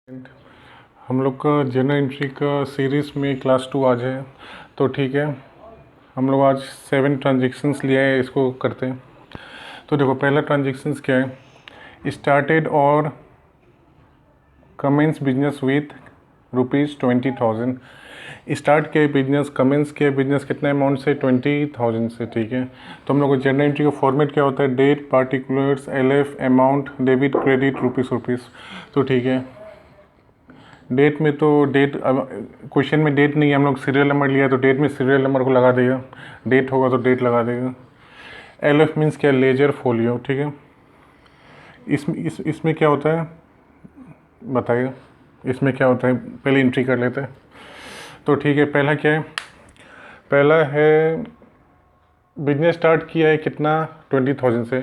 हम लोग का जनरल एंट्री का सीरीज़ में क्लास 2 आज है। तो ठीक है, हम लोग आज 7 ट्रांजेक्शन्स लिए हैं, इसको करते हैं। तो देखो, पहला ट्रांजेक्शन्स क्या है। स्टार्टेड और कमेंस बिजनेस विथ ₹20,000। स्टार्ट किया बिजनेस, कमेंस किया बिजनेस कितने अमाउंट से? 20,000 से। ठीक है, तो हम लोग को जनरल एंट्री का फॉर्मेट क्या होता है? Date, particulars, LF, amount, debit, credit, rupees. तो ठीक है, डेट में तो डेट, अब क्वेश्चन में डेट नहीं है, हम लोग सीरियल नंबर लिया तो डेट में सीरियल नंबर को लगा देगा, डेट होगा तो डेट लगा देगा। LF मीन्स क्या? Ledger folio. ठीक है, इसमें क्या होता है बताइए, इसमें क्या होता है? पहले एंट्री कर लेते हैं। तो ठीक है, पहला क्या है? पहला है बिजनेस स्टार्ट किया है कितना? 20,000 से।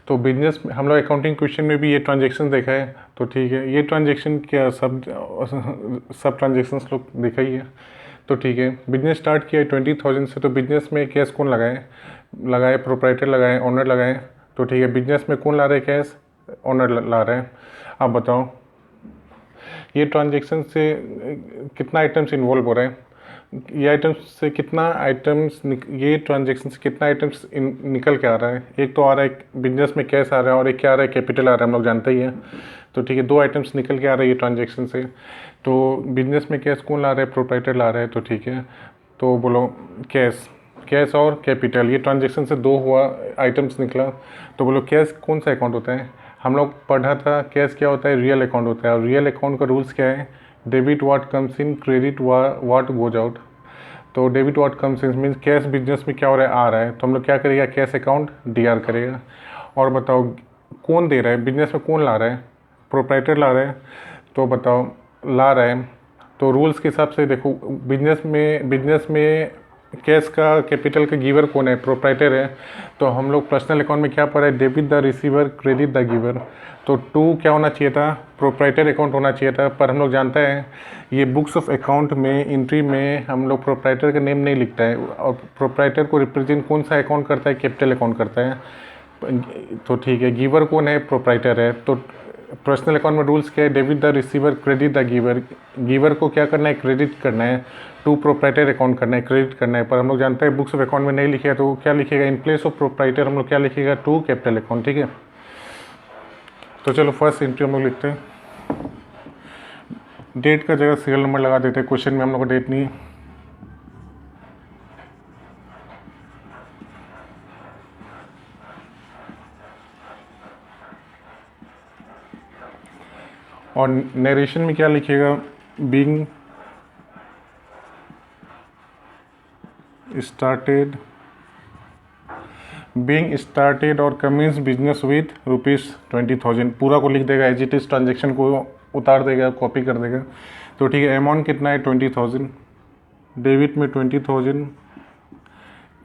तो बिजनेस हम लोग अकाउंटिंग क्वेश्चन में भी ये ट्रांजेक्शन देखा है। तो ठीक है, ये ट्रांजेक्शन क्या सब ट्रांजेक्शन्स लोग देखा ही है। तो ठीक है, बिजनेस स्टार्ट किया है 20,000 से। तो बिजनेस में कैश कौन लगाए? प्रोप्राइटर लगाए, ओनर लगाए। तो ठीक है, बिजनेस में कौन ला रहे हैं कैश? ओनर ला रहे हैं। आप बताओ, ये ट्रांजेक्शन से कितना आइटम्स इन्वॉल्व हो रहे हैं? ये आइटम्स से कितना आइटम्स ये ट्रांजेक्शन से कितना आइटम्स निकल के आ रहा है? एक तो आ रहा है बिजनेस में कैश आ रहा है, और एक क्या आ रहा है? कैपिटल आ रहा है, हम लोग जानते ही हैं। तो ठीक है, 2 आइटम्स निकल के आ रहा है ये ट्रांजेक्शन से। तो बिजनेस में कैश कौन ला रहा है? प्रोप्राइटर ला रहा है। तो ठीक है, तो बोलो कैश और कैपिटल, ये ट्रांजेक्शन से 2 हुआ आइटम्स निकला। तो बोलो कैश कौन सा अकाउंट होता है? हम लोग पढ़ा था कैश क्या होता है? रियल अकाउंट होता है। और रियल अकाउंट का रूल्स क्या है? Debit what comes in, credit what goes out. तो debit what comes in means cash business में क्या हो रहा है? आ रहा है, तो हम लोग क्या करेगा? कैश अकाउंट DR करेगा। और बताओ कौन दे रहा है? बिजनेस में कौन ला रहा है? प्रोप्राइटर ला रहा है। तो बताओ ला रहा है, तो रूल्स के हिसाब से देखो, बिजनेस में कैश का कैपिटल का गिवर कौन है? प्रोप्राइटर है। तो हम लोग पर्सनल अकाउंट में क्या पढ़ा है? Debit the receiver, credit the giver. तो 2 क्या होना चाहिए था? प्रोप्राइटर अकाउंट होना चाहिए था। पर हम लोग जानते हैं ये बुक्स ऑफ अकाउंट में एंट्री में हम लोग प्रोप्राइटर का नेम नहीं लिखता है, और प्रोप्राइटर को रिप्रेजेंट कौन सा अकाउंट करता है? कैपिटल अकाउंट करता है। तो ठीक है, गिवर कौन है? प्रोप्राइटर है। तो पर्सनल अकाउंट में रूल्स क्या है? Debit the receiver, credit the giver. Giver को क्या करना है? क्रेडिट करना है। 2 प्रोप्राइटर अकाउंट करना है, क्रेडिट करना है। पर हम लोग जानते हैं बुक्स ऑफ अकाउंट में नहीं लिखे, तो क्या लिखेगा? इन प्लेस ऑफ प्रोप्राइटर हम लोग क्या लिखेगा? 2 कैपिटल अकाउंट। ठीक है, तो चलो फर्स्ट एंट्री हम लोग लिखते हैं। डेट का जगह सीरियल नंबर लगा देते हैं, क्वेश्चन में हम लोग को डेट नहीं है। और नरेशन में क्या लिखेगा? बीइंग स्टार्टेड और कमेंस बिजनेस विथ ₹20,000। पूरा को लिख देगा, एज इट इज ट्रांजेक्शन को उतार देगा, कॉपी कर देगा। तो ठीक है, अमाउंट कितना है? 20,000। डेबिट में 20,000,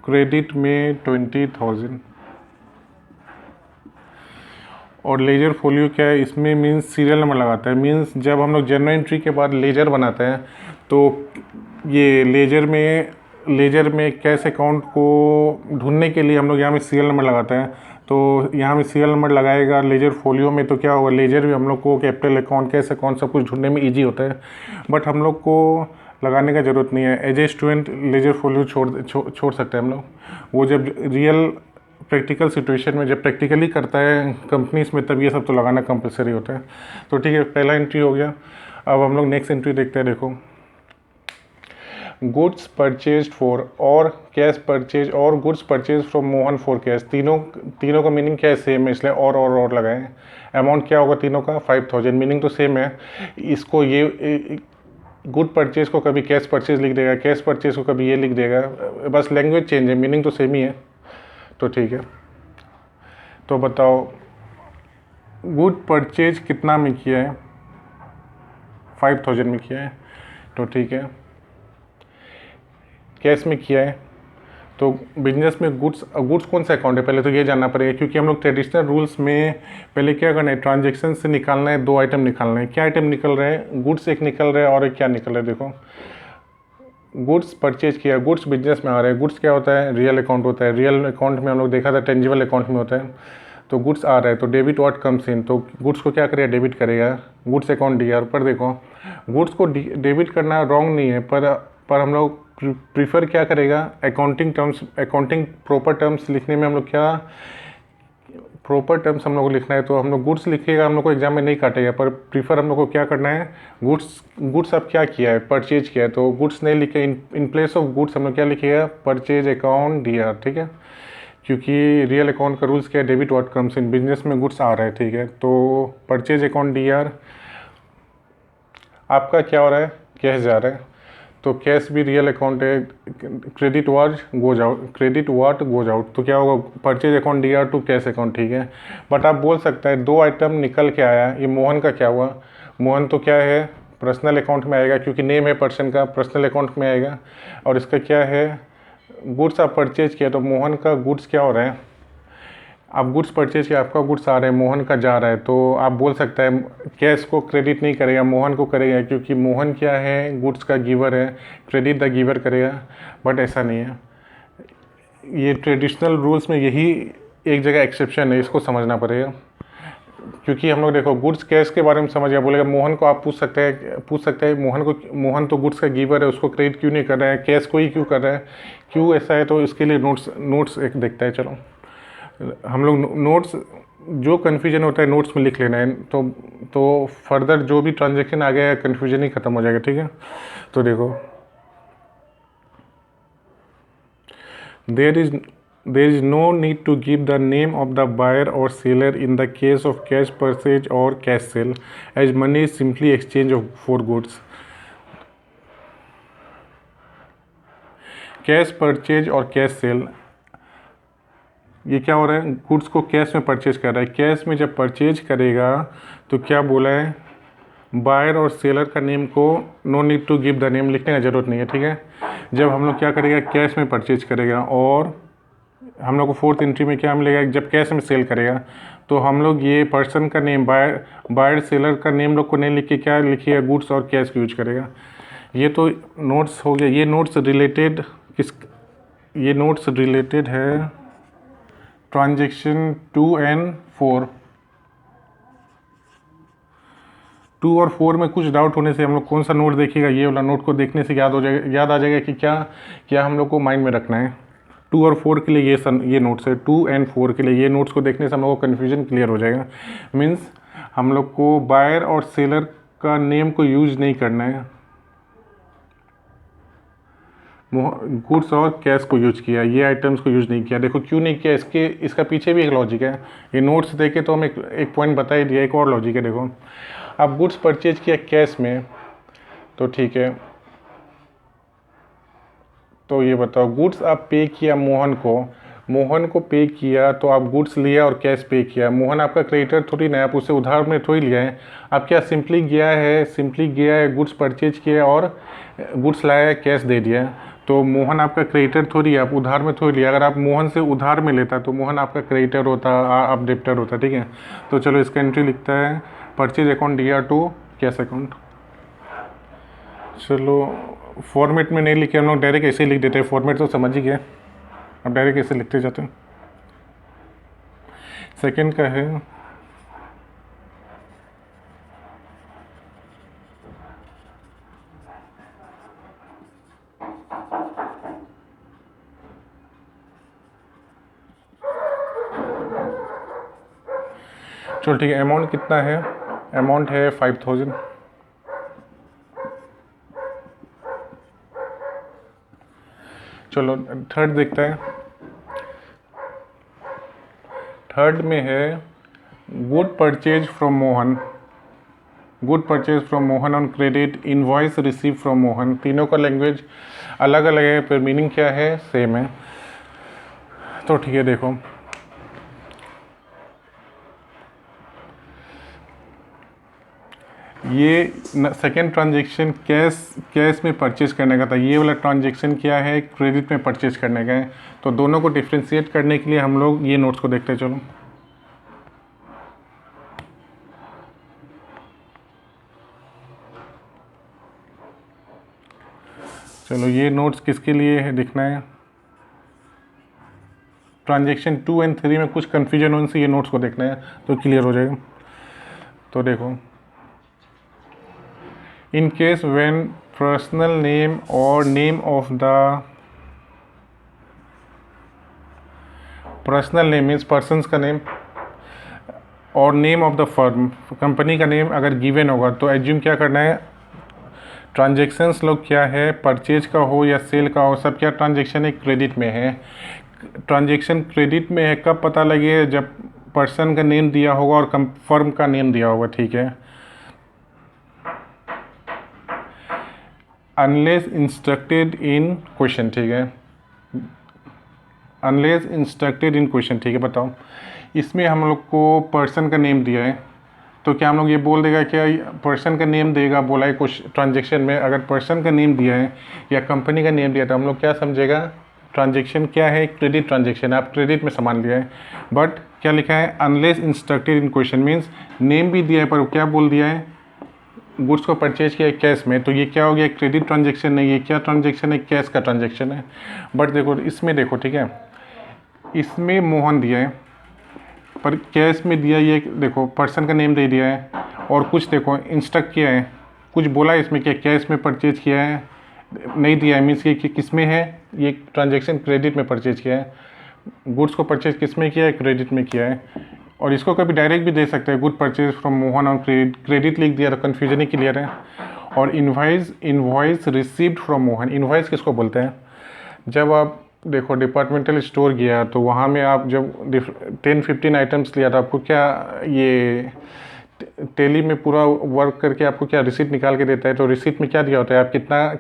क्रेडिट में 20,000। और लेजर फोलियो क्या है? इसमें मीन्स सीरियल नंबर लगाता है। मीन्स जब हम लोग जर्नल एंट्री के बाद लेजर बनाते हैं, तो ये लेजर में कैश अकाउंट को ढूंढने के लिए हम लोग यहाँ में सीरियल नंबर लगाते हैं। तो यहाँ में सीरियल नंबर लगाएगा लेजर फोलियो में, तो क्या होगा? लेजर भी हम लोग को कैपिटल अकाउंट, कैश अकाउंट सब कुछ ढूंढने में ईजी होता है। बट हम लोग को लगाने का ज़रूरत नहीं है। As a student ledger folio छोड़ सकते हैं हम लोग। वो जब रियल प्रैक्टिकल सिचुएशन में, जब प्रैक्टिकली करता है कंपनीज में, तब ये सब तो लगाना कंपलसरी होता है। तो ठीक है, पहला एंट्री हो गया। अब हम लोग नेक्स्ट एंट्री देखते हैं। देखो, गुड्स परचेज फॉर और कैश परचेज और goods purchase from Mohan for cash. तीनों का मीनिंग क्या है? सेम है, इसलिए और लगाएं। अमाउंट क्या होगा तीनों का? 5,000। मीनिंग तो सेम है। इसको ये गुड परचेज को कभी कैश परचेज लिख देगा, कैश परचेज को कभी ये लिख देगा, बस लैंग्वेज चेंज है, मीनिंग तो सेम ही है। तो ठीक है, तो बताओ गुड परचेज कितना में किया है? 5,000 में किया है। तो ठीक है, कैश में किया है। तो बिजनेस में गुड्स कौन सा अकाउंट है? पहले तो ये जानना पड़ेगा, क्योंकि हम लोग ट्रेडिशनल रूल्स में पहले क्या करना है? ट्रांजेक्शन से निकालना है, 2 आइटम निकालना है। क्या आइटम निकल रहे हैं? गुड्स एक निकल रहा है, और एक क्या निकल रहा है? देखो, गुड्स परचेज किया, गुड्स बिजनेस में आ रहे हैं। गुड्स क्या होता है? रियल अकाउंट होता है। रियल अकाउंट में हम लोग देखा था टेंजिबल अकाउंट में होता है। तो गुड्स आ रहा है तो डेबिट व्हाट कम्स इन, तो गुड्स को क्या करेगा, डेबिट करेगा। गुड्स अकाउंट डी आर पर देखो गुड्स को डेबिट करना रॉन्ग नहीं है, पर हम लोग प्रीफर क्या करेगा, accounting terms, accounting proper terms लिखने में हम लोग क्या प्रॉपर टर्म्स हम लोग को लिखना है, तो हम लोग गुड्स लिखिएगा, हम लोग को एग्जाम में नहीं काटेगा, पर प्रीफर हम लोग को क्या करना है, गुड्स अब क्या किया है, परचेज किया है, तो गुड्स नहीं लिखे, इन प्लेस ऑफ गुड्स हम लोग क्या लिखिएगा, परचेज अकाउंट डी आर, ठीक है। क्योंकि रियल अकाउंट का रूल्स क्या है, debit what comes in, business में गुड्स आ रहा है, ठीक है। तो परचेज अकाउंट डी आर आपका क्या हो रहा है, कैश जा रहा है, तो कैश भी रियल अकाउंट है, क्रेडिट वाट गोज आउट, तो क्या होगा, purchase account D R to cash account, ठीक है। बट आप बोल सकते हैं 2 आइटम निकल के आया, ये मोहन का क्या हुआ, मोहन तो क्या है, पर्सनल अकाउंट में आएगा, क्योंकि नेम है पर्सन का, पर्सनल अकाउंट में आएगा। और इसका क्या है, गुड्स आप परचेज किया, तो मोहन का गुड्स क्या हो रहा है, आप गुड्स परचेज किया, आपका गुड्स आ रहा है, मोहन का जा रहा है, तो आप बोल सकते हैं कैश को क्रेडिट नहीं करेगा, मोहन को करेगा, क्योंकि मोहन क्या है, गुड्स का गिवर है, क्रेडिट द गिवर करेगा। बट ऐसा नहीं है, ये ट्रेडिशनल रूल्स में यही एक जगह एक्सेप्शन है, इसको समझना पड़ेगा। क्योंकि हम लोग देखो गुड्स कैश के बारे में समझ गया, बोलेगा मोहन को आप पूछ सकते हैं मोहन तो गुड्स का गिवर है, उसको क्रेडिट क्यों नहीं कर रहा है, कैश को ही क्यों कर रहा है, क्यों ऐसा है, तो इसके लिए नोट्स एक देखता है। चलो हम लोग नोट्स, जो कन्फ्यूजन होता है नोट्स में लिख लेना है, तो फर्दर जो भी ट्रांजेक्शन आ गया कन्फ्यूजन ही ख़त्म हो जाएगा, ठीक है। तो देखो there is no need to give the name of the buyer और seller in the case of cash purchase और cash sale, as money is simply exchange of for goods. Cash purchase और कैश सेल, ये क्या हो रहा है, goods को cash में परचेज कर रहा है, कैश में जब परचेज करेगा तो क्या बोला है, बायर और सेलर का नेम को no need to give the name लिखने का ज़रूरत नहीं है, ठीक है। जब हम लोग क्या करेगा, कैश में परचेज करेगा, और हम लोग को 4th एंट्री में क्या मिलेगा, जब कैश में सेल करेगा, तो हम लोग ये पर्सन का नेम, बायर सेलर का नेम लोग को नहीं लिख के क्या लिखिएगा, गुड्स और कैश को यूज करेगा। ये तो नोट्स हो गया, ये नोट्स रिलेटेड है ट्रांजेक्शन 2 और 4। 2 और 4 में कुछ डाउट होने से हम लोग कौन सा नोट देखिएगा, ये वाला नोट को देखने से याद आ जाएगा कि क्या हम लोग को माइंड में रखना है। 2 और 4 के लिए ये नोट्स है, 2 और 4 के लिए ये नोट्स को देखने से हम लोग को कन्फ्यूजन क्लियर हो जाएगा। मीन्स हम लोग को बायर और सेलर का नेम को यूज नहीं करना है, गुड्स और कैश को यूज किया, ये आइटम्स को यूज नहीं किया। देखो क्यों नहीं किया, इसका पीछे भी एक लॉजिक है, ये नोट्स देखे तो हम एक पॉइंट बता ही दिया, एक और लॉजिक है। देखो आप गुड्स परचेज किया कैश में, तो ठीक है, तो ये बताओ गुड्स आप पे किया मोहन को पे किया, तो आप गुड्स लिया और कैश पे किया। मोहन आपका क्रेडिटर थोड़ी ना, आप उसे उधार में थोड़ी लिया है, आप क्या सिंपली गया है गुड्स परचेज किया और गुड्स लाया, कैश दे दिया। तो मोहन आपका क्रेडिटर थोड़ी है, आप उधार में थोड़ी लिया। अगर आप मोहन से उधार में लेता तो मोहन आपका क्रेडिटर होता, आप डेप्टर होता, ठीक है। तो चलो इसका एंट्री लिखता है purchase account D R to cash account. चलो फॉर्मेट में नहीं लिखे हम लोग, डायरेक्ट ऐसे ही लिख देते हैं, फॉर्मेट तो समझ ही गया, अब डायरेक्ट ऐसे लिखते जाते हैं। सेकंड का है चलो ठीक है, अमाउंट कितना है, अमाउंट है 5000। चलो थर्ड देखता है, थर्ड में है good purchase from Mohan on credit, invoice receive from Mohan. तीनों का लैंग्वेज अलग अलग है, पर मीनिंग क्या है, सेम है। तो ठीक है, देखो ये सेकेंड ट्रांजेक्शन कैश में परचेज करने का था, ये वाला ट्रांजेक्शन क्या है, क्रेडिट में परचेज करने का है। तो दोनों को डिफ्रेंशिएट करने के लिए हम लोग ये नोट्स को देखते हैं। चलो ये नोट्स किसके लिए है दिखना है, ट्रांजेक्शन 2 एंड 3 में कुछ कन्फ्यूजन हो उनसे ये नोट्स को देखना है तो क्लियर हो जाएगा। तो देखो, in case when personal name और name of the personal name means persons का नेम और name of the firm company का नेम अगर गिवन होगा तो एज्यूम क्या करना है, ट्रांजेक्शन्स लोग क्या है, परचेज का हो या सेल का हो, सब क्या ट्रांजेक्शन है, क्रेडिट में है। ट्रांजेक्शन क्रेडिट में है कब पता लगे, जब पर्सन का नेम दिया होगा और फर्म का नेम दिया होगा, ठीक है। अनलेस इंस्ट्रक्टेड इन क्वेश्चन, ठीक है, अनलेस इंस्ट्रक्टेड इन क्वेश्चन, ठीक है। बताओ, इसमें हम लोग को पर्सन का नेम दिया है तो क्या हम लोग ये बोल देगा क्या पर्सन का नेम देगा, बोला है कुछ ट्रांजेक्शन में, अगर पर्सन का नेम दिया है या कंपनी का नेम दिया तो हम लोग क्या समझेगा, ट्रांजेक्शन क्या है, क्रेडिट ट्रांजेक्शन, आप क्रेडिट में सामान लिया है। बट क्या लिखा है, अनलेस इंस्ट्रक्टेड इन क्वेश्चन मीन्स नेम भी दिया है पर क्या बोल दिया है, गुड्स को परचेज किया है कैश में, तो ये क्या हो गया, क्रेडिट ट्रांजेक्शन नहीं है, क्या ट्रांजेक्शन है, कैश का ट्रांजेक्शन है। बट देखो इसमें देखो, ठीक है, इसमें मोहन दिया है पर कैश में दिया, ये देखो पर्सन का नेम दे दिया है और कुछ देखो इंस्ट्रक्ट किया है, कुछ बोला है इसमें क्या कैश में परचेज किया है, नहीं दिया है, मीन्स ये कि किस में है, ये ट्रांजेक्शन क्रेडिट में परचेज किया है, गुड्स को परचेज किस में किया है, क्रेडिट में किया है। और इसको कभी डायरेक्ट भी दे सकते हैं, गुड परचेज फ्रॉम मोहन और क्रेडिट लिख दिया तो कन्फ्यूजन ही क्लियर है। और invoice received from Mohan, invoice किसको बोलते हैं, जब आप देखो डिपार्टमेंटल स्टोर गया तो वहाँ में आप जब 10-15 आइटम्स लिया था, आपको क्या ये टेली में पूरा वर्क करके आपको क्या रिसीट निकाल के देता है, तो रिसीट में क्या दिया होता है, आप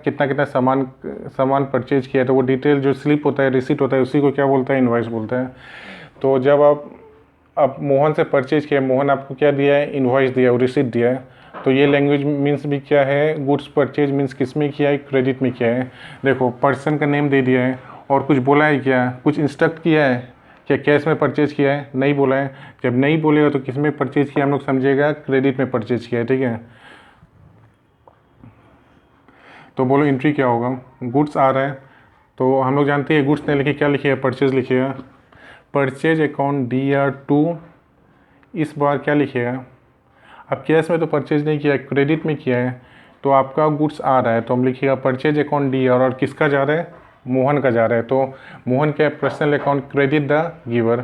कितना सामान परचेज किया है, तो वो डिटेल जो स्लिप होता है, रिसीट होता है, उसी को क्या बोलता है, इनवॉइस बोलता है। तो जब आप मोहन से परचेज किया, मोहन आपको क्या दिया है, इनवॉइस दिया है, रिसीट दिया है, तो ये लैंग्वेज मीन्स भी क्या है, गुड्स परचेज मीन्स किस में किया है, क्रेडिट में किया है। देखो पर्सन का नेम दे दिया है और कुछ बोला है क्या, कुछ इंस्ट्रक्ट किया है क्या, कैश में परचेज किया है, नहीं बोला है। जब नहीं बोलेगा तो किस में परचेज किया, हम लोग समझेगा क्रेडिट में परचेज किया है, ठीक है। तो बोलो एंट्री क्या होगा, गुड्स आ रहा है तो हम लोग जानते हैं गुड्स नहीं लिखे, क्या लिखिएगा, परचेज लिखिएगा, परचेज अकाउंट DR2, इस बार क्या लिखिएगा, अब कैश में तो परचेज नहीं किया है, क्रेडिट में किया है, तो आपका गुड्स आ रहा है तो हम लिखिएगा परचेज अकाउंट DR, और किसका जा रहा है, मोहन का जा रहा है, तो मोहन क्या है, personal account credit the giver.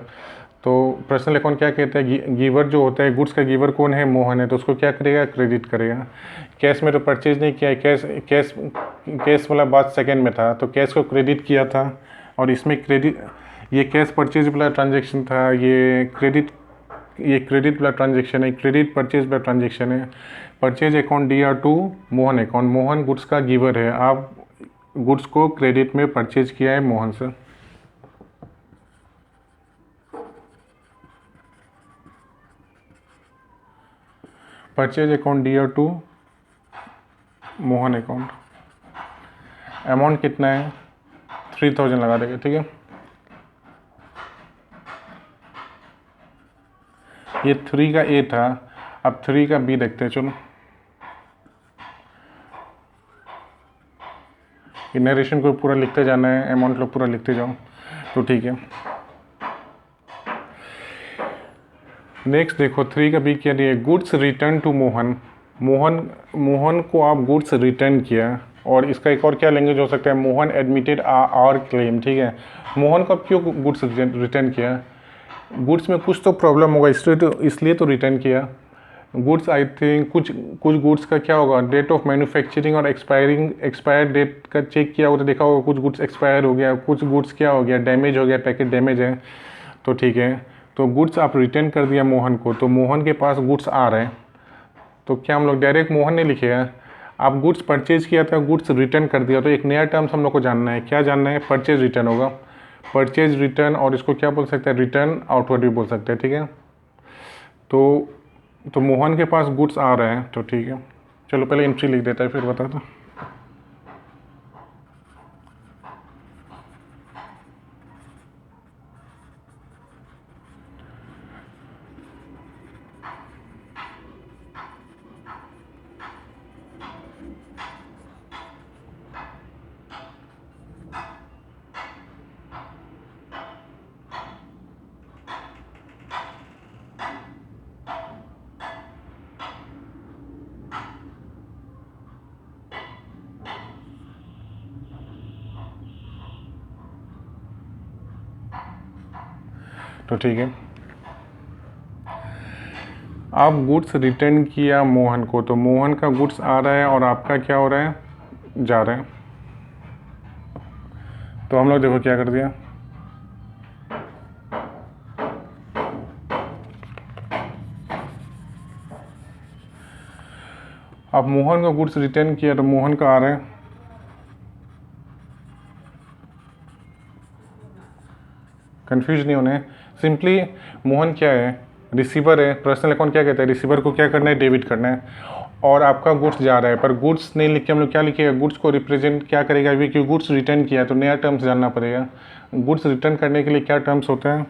तो पर्सनल अकाउंट क्या कहते हैं, गिवर जो होता है, गुड्स का गिवर कौन है, मोहन है, तो उसको क्या करेगा, क्रेडिट करेगा। कैश में तो परचेज नहीं किया है, कैश वाला बात सेकंड में था, तो कैश को क्रेडिट किया था, और इसमें क्रेडिट, ये कैश परचेज वाला ट्रांजेक्शन था, ये क्रेडिट वाला ट्रांजेक्शन है, क्रेडिट परचेज वाला ट्रांजेक्शन है। Purchase account DR2 Mohan account, Mohan goods का गिवर है, आप गुड्स को क्रेडिट में परचेज किया है मोहन से। Purchase account DR2 Mohan account, amount कितना है, 3000 लगा देंगे, ठीक है। ये 3 का A था, अब 3 का B देखते हैं, चलो। ये नरेशन को पूरा लिखते जाना है, अमाउंट लोग पूरा लिखते जाओ, तो ठीक है। नेक्स्ट देखो 3 का B क्या दिया, goods return to Mohan, Mohan को आप गुड्स रिटर्न किया, और इसका एक और क्या लैंग्वेज हो सकता है, मोहन एडमिटेड आवर क्लेम, ठीक है। मोहन को आप क्यों गुड्स रिटर्न किया, गुड्स में कुछ तो प्रॉब्लम होगा, इसलिए तो रिटर्न किया। गुड्स आई थिंक कुछ गुड्स का क्या होगा, डेट ऑफ मैन्युफैक्चरिंग और एक्सपायर डेट का चेक किया हो तो देखा होगा कुछ गुड्स एक्सपायर हो गया, कुछ गुड्स क्या हो गया, डैमेज हो गया, पैकेट डैमेज है, तो ठीक है। तो गुड्स आप रिटर्न कर दिया मोहन को, तो मोहन के पास गुड्स आ रहे हैं, तो क्या हम लोग डायरेक्ट मोहन नहीं लिखेगा, आप गुड्स परचेज किया था, गुड्स रिटर्न कर दिया, तो एक नया टर्म्स हम लोग को जानना है, क्या जानना है, परचेज रिटर्न होगा, परचेज रिटर्न, और इसको क्या बोल सकते हैं, रिटर्न आउटवर्ड भी बोल सकते हैं, ठीक है। तो मोहन के पास गुड्स आ रहे हैं, तो ठीक है, चलो पहले एंट्री लिख देता है फिर बताता। तो ठीक है, आप गुड्स रिटर्न किया मोहन को, तो मोहन का गुड्स आ रहा है और आपका क्या हो रहा है, जा रहा है। तो हम लोग देखो क्या कर दिया, आप मोहन का गुड्स रिटर्न किया तो मोहन का आ रहा है, कंफ्यूज नहीं होने। सिंपली मोहन क्या है, रिसीवर है। पर्सनल अकाउंट क्या कहता है, रिसीवर को क्या करना है, डेबिट करना है, और आपका गुड्स जा रहा है। पर गुड्स नहीं लिख के हम लोग क्या लिखेगा, गुड्स को रिप्रेजेंट क्या करेगा अभी, क्योंकि गुड्स रिटर्न किया तो नया टर्म्स जानना पड़ेगा। गुड्स रिटर्न करने के लिए क्या टर्म्स होते हैं,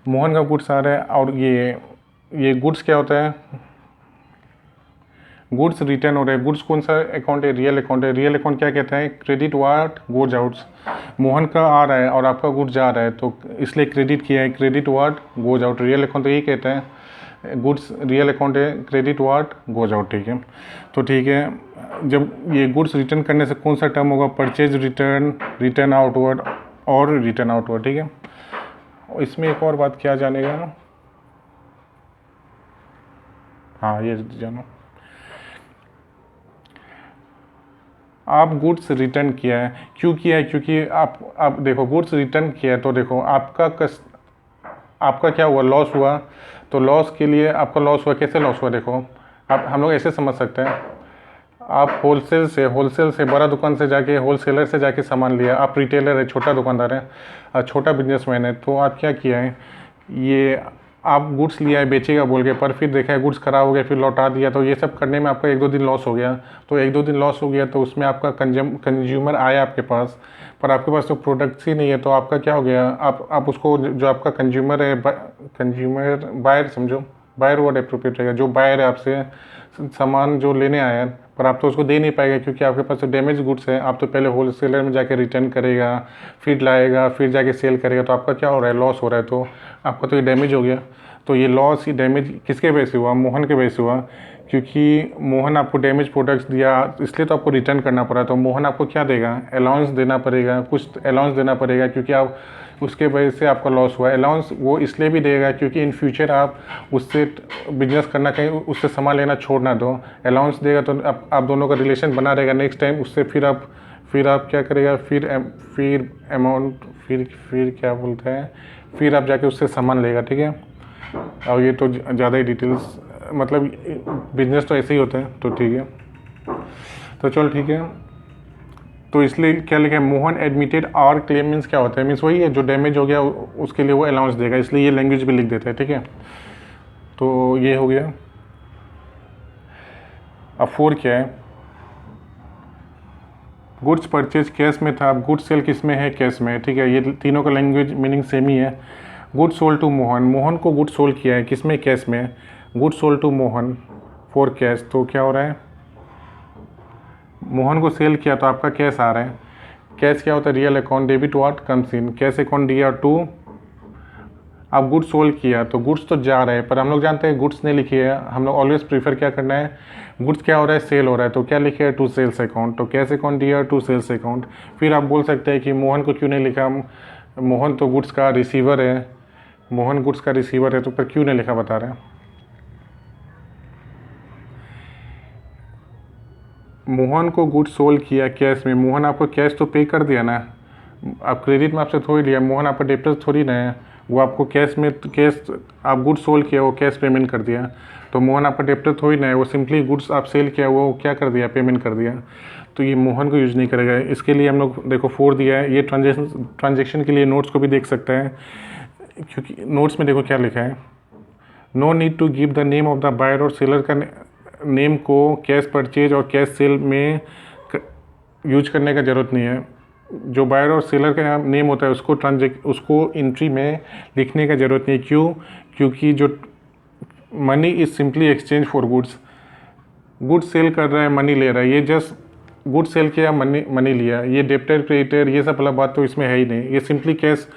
मोहन का गुड्स आ रहा है और ये गुड्स क्या होता है, गुड्स रिटर्न हो रहे हैं। गुड्स कौन सा अकाउंट है, रियल अकाउंट है। रियल अकाउंट क्या कहता है, credit what goes outs. Mohan का आ रहा है और आपका गुड्स जा रहा है तो इसलिए क्रेडिट किया है, credit what goes out. Real account तो यही कहता है, गुड्स रियल अकाउंट है, क्रेडिट व्हाट गोज आउट। ठीक है, तो ठीक है, जब ये गुड्स रिटर्न करने से कौन सा टर्म होगा, परचेज रिटर्न, रिटर्न आउटवर्ड और रिटर्न आउटवर्ड। ठीक है, इसमें एक और बात क्या जानेगा, हाँ ये जानो, आप गुड्स रिटर्न किया है, क्यों किया है, क्योंकि आप देखो गुड्स रिटर्न किया है तो देखो आपका क्या हुआ, लॉस हुआ। तो लॉस के लिए आपका लॉस हुआ, कैसे लॉस हुआ, देखो आप हम लोग ऐसे समझ सकते हैं, आप होलसेल से बड़ा दुकान से जाके होलसेलर से जाके सामान लिया। आप रिटेलर है, छोटा दुकानदार है, छोटा बिजनेसमैन है, तो आप क्या किया है, ये आप गुड्स लिया है बेचेगा बोल के, पर फिर देखा है गुड्स ख़राब हो गया, फिर लौटा दिया। तो ये सब करने में आपका 1-2 दिन लॉस हो गया। तो 1-2 दिन लॉस हो गया तो उसमें आपका कंज्यूमर आया आपके पास, पर आपके पास तो प्रोडक्ट्स ही नहीं है। तो आपका क्या हो गया, आप उसको, जो आपका कंज्यूमर है, कंज्यूमर बायर समझो, बायर वर्ड अप्रोप्रिएट रहेगा, जो बायर है आपसे सामान जो लेने आया, पर आप तो उसको दे नहीं पाएगा क्योंकि आपके पास तो डैमेज गुड्स है। आप तो पहले होलसेलर में जाके रिटर्न करेगा, फिर लाएगा, फिर जाके सेल करेगा। तो आपका क्या हो रहा है, लॉस हो रहा है। तो आपका तो ये डैमेज हो गया। तो ये लॉस, ये डैमेज किसके वजह से हुआ, मोहन के वजह से हुआ, क्योंकि मोहन आपको डैमेज प्रोडक्ट्स दिया, इसलिए तो आपको रिटर्न करना पड़ा। तो मोहन आपको क्या देगा, अलाउंस देना पड़ेगा, कुछ अलाउंस देना पड़ेगा, क्योंकि आप उसके वजह से आपका लॉस हुआ। अलाउंस वो इसलिए भी देगा क्योंकि इन फ्यूचर आप उससे बिजनेस करना, कहीं उससे सामान लेना छोड़ ना दो। अलाउंस देगा तो आप दोनों का रिलेशन बना रहेगा। नेक्स्ट टाइम उससे फिर आप क्या करेगा, फिर अमाउंट, फिर क्या बोलते हैं, फिर आप जाके उससे सामान लेगा। ठीक है, और ये तो ज़्यादा ही डिटेल्स, मतलब बिजनेस तो ऐसे ही होता है। तो ठीक है, तो चल ठीक है। तो इसलिए क्या लिखा है, Mohan admitted our claim, means क्या होता है, मीन्स वही है जो डैमेज हो गया उसके लिए वो अलाउंस देगा, इसलिए ये लैंग्वेज भी लिख देते हैं। ठीक है, तो ये हो गया। अब 4 क्या है, गुड्स परचेज कैश में था, अब गुड्स सेल किस में है, कैश में है। ठीक है, ये तीनों का लैंग्वेज मीनिंग सेम ही है। Goods sold to Mohan, Mohan को गुड्स सोल्ड किया है, किस में, कैश में। Goods sold to Mohan for cash, तो क्या हो रहा है, मोहन को सेल किया तो आपका कैश आ रहा है। कैश क्या होता है, real account, debit what comes in, cash account दिया टू, आप गुड्स सोल्ड किया तो गुड्स तो जा रहा है, पर हम लोग जानते हैं गुड्स नहीं लिखी है। हम लोग ऑलवेज प्रीफर क्या करना है, गुड्स क्या हो रहा है, सेल हो रहा है, तो क्या लिखे है, टू सेल्स अकाउंट। तो कैश अकाउंट दिया टू सेल्स अकाउंट। फिर आप बोल सकते हैं कि मोहन को क्यों नहीं लिखा, मोहन तो गुड्स का रिसीवर है, मोहन गुड्स का रिसीवर है, तो पर क्यों नहीं लिखा बता रहे हैं। मोहन को गुड्स सोल्ड किया कैश में, मोहन आपको कैश तो पे कर दिया ना, आप क्रेडिट में आपसे थोड़ी लिया, मोहन आपका डेप्टर थोड़ी ना है, वो आपको कैश में, कैश आप गुड्स सोल्ड किया वो कैश पेमेंट कर दिया। तो मोहन आपका डेप्टर थोड़ी ना है, वो सिंपली गुड्स आप सेल किया वो क्या कर दिया, पेमेंट कर दिया। तो ये मोहन को यूज़ नहीं करेगा। इसके लिए हम लोग देखो 4 दिया है। ये ट्रांजेक्शन के लिए नोट्स को भी देख सकते हैं, क्योंकि नोट्स में देखो क्या लिखा है, no need to give the name of the buyer और सेलर का नेम को कैश परचेज और कैश सेल में यूज करने का ज़रूरत नहीं है। जो बायर और सेलर का नेम होता है उसको एंट्री में लिखने का ज़रूरत नहीं है। क्यों, क्योंकि जो money is simply exchange for goods, goods sell कर रहा है, मनी ले रहा है, ये जस्ट गुड्स सेल किया, मनी लिया, ये डेप्टर क्रेडिटर ये सब वाला बात तो इसमें है ही नहीं। ये सिंपली कैश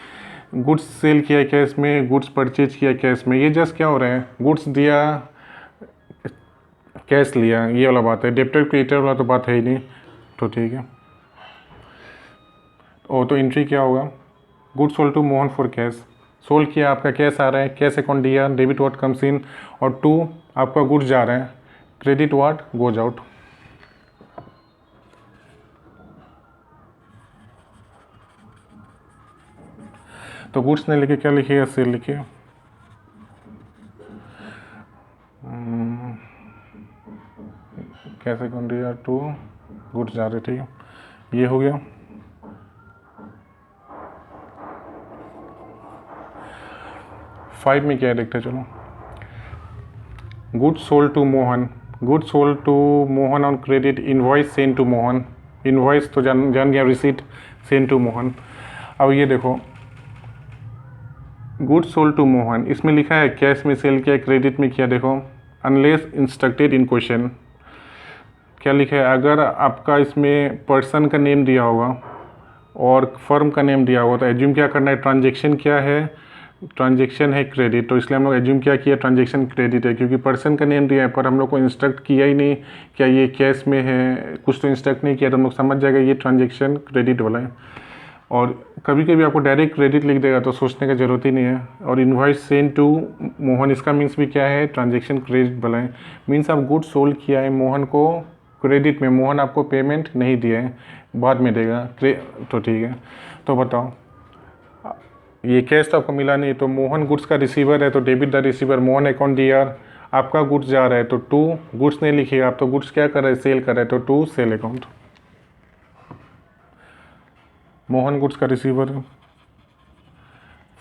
गुड्स सेल किया कैश में, गुड्स परचेज किया कैश में, ये जस्ट क्या हो रहा है, गुड्स दिया कैश लिया, ये वाला बात है। डेबिटर क्रेडिटर वाला तो बात है ही नहीं, तो ठीक है। और तो एंट्री क्या होगा, good sold to Mohan for cash, sold किया, आपका कैश आ रहा है, कैश अकाउंट दिया, डेबिट व्हाट कम्स इन, और टू आपका गुड्स जा रहा है, क्रेडिट व्हाट गोज आउट। तो गुड्स ने लिखे क्या लिखिएगा, सेल लिखिए। कैश अकाउंट दिया, टू गुड्स जा रहे, ठीक है, ये हो गया। फाइव में क्या है देखते चलो, goods sold to Mohan, goods sold to Mohan on credit, invoice send to Mohan, invoice तो जान गया, रिसीट सेंड टू मोहन। अब ये देखो, गुड्स सोल्ड टू मोहन, इसमें लिखा है कैश में सेल किया, क्रेडिट में किया, देखो अनलेस इंस्ट्रक्टेड इन क्वेश्चन, क्या लिखा है, अगर आपका इसमें पर्सन का नेम दिया होगा और फर्म का नेम दिया होगा तो एज्यूम क्या करना है, ट्रांजेक्शन क्या है, ट्रांजेक्शन है क्रेडिट, तो इसलिए हम लोग एज्यूम क्या किया, ट्रांजेक्शन क्रेडिट है, क्योंकि पर्सन का नेम दिया है पर हम लोग को इंस्ट्रक्ट किया ही नहीं क्या ये कैश में है, कुछ तो इंस्ट्रक्ट नहीं किया, तो हम लोग समझ जाएगा ये ट्रांजेक्शन क्रेडिट वाला है। और कभी कभी आपको डायरेक्ट क्रेडिट लिख देगा तो सोचने का ज़रूरत ही नहीं है। और इनवॉइस सेंड टू मोहन, इसका मीन्स भी क्या है, ट्रांजेक्शन क्रेडिट वाला है, मीन्स आप गुड सोल्ड किया है मोहन को क्रेडिट में, मोहन आपको पेमेंट नहीं दिया है, बाद में देगा, तो ठीक है। तो बताओ, ये कैश तो आपको मिला नहीं, तो मोहन गुड्स का रिसीवर है तो debit the receiver, Mohan account दिया, आपका गुड्स जा रहा है तो टू गुड्स नहीं लिखिएगा, आप तो गुड्स क्या कर रहे हैं, सेल कर रहे हैं, तो to sale account, Mohan goods का रिसीवर।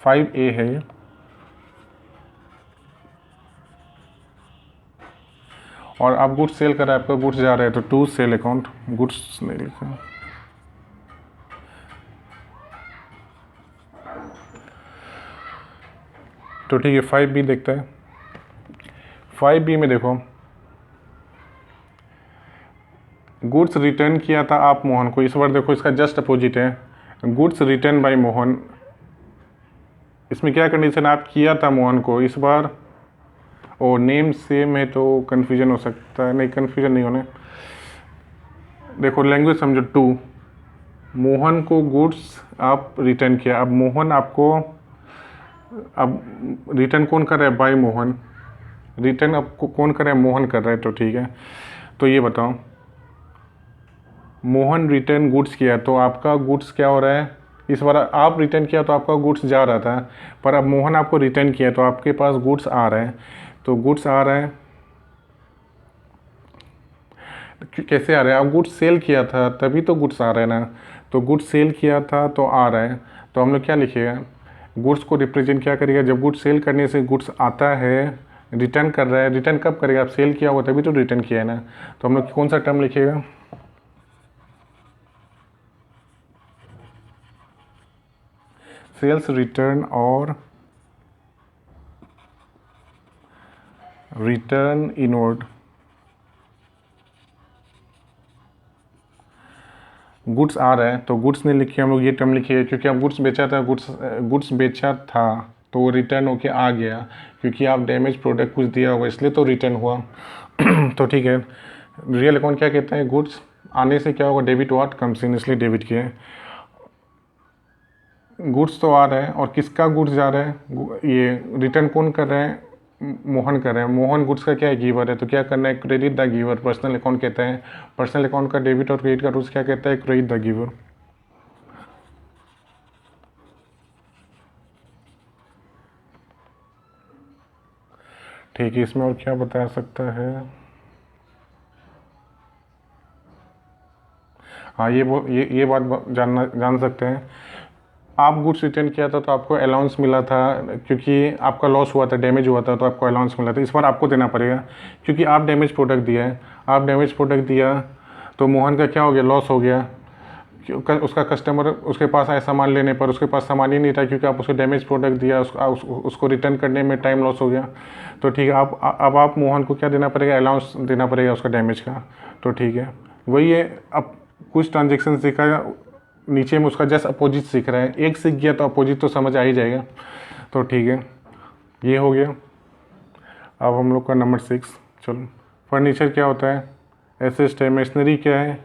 5A है ये, और आप गुड्स सेल कर रहे हैं, आपका गुड्स जा रहा है तो टू सेल अकाउंट, गुड्स नहीं लिखा। तो ठीक है, 5B देखता है। 5B में देखो, गुड्स रिटर्न किया था आप मोहन को, इस बार देखो इसका जस्ट अपोजिट है, गुड्स रिटर्न बाय मोहन, इसमें क्या कंडीशन, आप किया था मोहन को, इस बार और नेम सेम है तो कन्फ्यूजन हो सकता है, नहीं कन्फ्यूजन नहीं होने, देखो लैंग्वेज समझो, टू मोहन को गुड्स आप रिटर्न किया, अब मोहन आपको, अब रिटर्न कौन कर रहा है, बाय मोहन, रिटर्न आपको कौन कर रहा है, मोहन कर रहा है, तो ठीक है। तो ये बताओ, मोहन रिटर्न गुड्स किया तो आपका गुड्स क्या हो रहा है, इस बार आप रिटर्न किया तो आपका गुड्स जा रहा था, पर अब मोहन आपको रिटर्न किया तो आपके पास गुड्स आ रहा है, तो गुड्स आ रहा है, कैसे आ रहा है, आप गुड्स सेल किया था तभी तो गुड्स आ रहा है ना, तो गुड्स सेल किया था तो आ रहा है, तो हम लोग क्या लिखेगा, गुड्स को रिप्रेजेंट क्या करेगा, जब गुड्स सेल करने से गुड्स आता है, रिटर्न कर रहा है, रिटर्न कब करेगा, आप सेल किया होगा तभी तो रिटर्न किया है ना, तो हम लोग कौन सा टर्म लिखेगा, सेल्स रिटर्न और रिटर्न इनवर्ड। गुड्स आ रहा है तो गुड्स नहीं लिखिए, हम लोग ये टर्म लिखिए, क्योंकि आप गुड्स बेचा था, गुड्स बेचा था तो वो रिटर्न होके आ गया, क्योंकि आप डैमेज प्रोडक्ट कुछ दिया होगा इसलिए तो रिटर्न हुआ। तो ठीक है, रियल अकाउंट क्या कहते हैं, गुड्स आने से क्या होगा, डेबिट व्हाट कम्स इन, इसलिए डेबिट किया, गुड्स तो आ रहा है और किसका गुड्स जा रहा है, ये रिटर्न कौन कर रहा है, मोहन कर रहे हैं, मोहन गुड्स का क्या है, गिवर है, तो क्या करना है, credit the giver, personal account कहता है, पर्सनल अकाउंट का डेबिट और क्रेडिट का रूल्स क्या कहता है, क्रेडिट द गिवर। ठीक है, इसमें और क्या बता सकता है, हाँ ये बात जान सकते हैं, आप गुड्स रिटर्न किया था तो आपको अलाउंस मिला था, क्योंकि आपका लॉस हुआ था, डैमेज हुआ था तो आपको अलाउंस मिला था, इस बार आपको देना पड़ेगा क्योंकि आप डैमेज प्रोडक्ट दिया है, आप डैमेज प्रोडक्ट दिया तो मोहन का क्या हो गया, लॉस हो गया, उसका कस्टमर उसके पास आया सामान लेने पर, उसके पास सामान ही नहीं था क्योंकि आप उसको डैमेज प्रोडक्ट दिया, उसको रिटर्न करने में टाइम लॉस हो गया, तो ठीक है, अब आप मोहन को क्या देना पड़ेगा, अलाउंस देना पड़ेगा उसका डैमेज का, तो ठीक है, वही है। अब कुछ ट्रांजेक्शन सीखा नीचे में उसका जस्ट अपोजिट सीख रहा है। एक सीख गया तो अपोजिट तो समझ आ ही जाएगा। तो ठीक है, ये हो गया। अब हम लोग का नंबर 6, चलो फर्नीचर क्या होता है, एसेस्ट है, मशीनरी क्या है,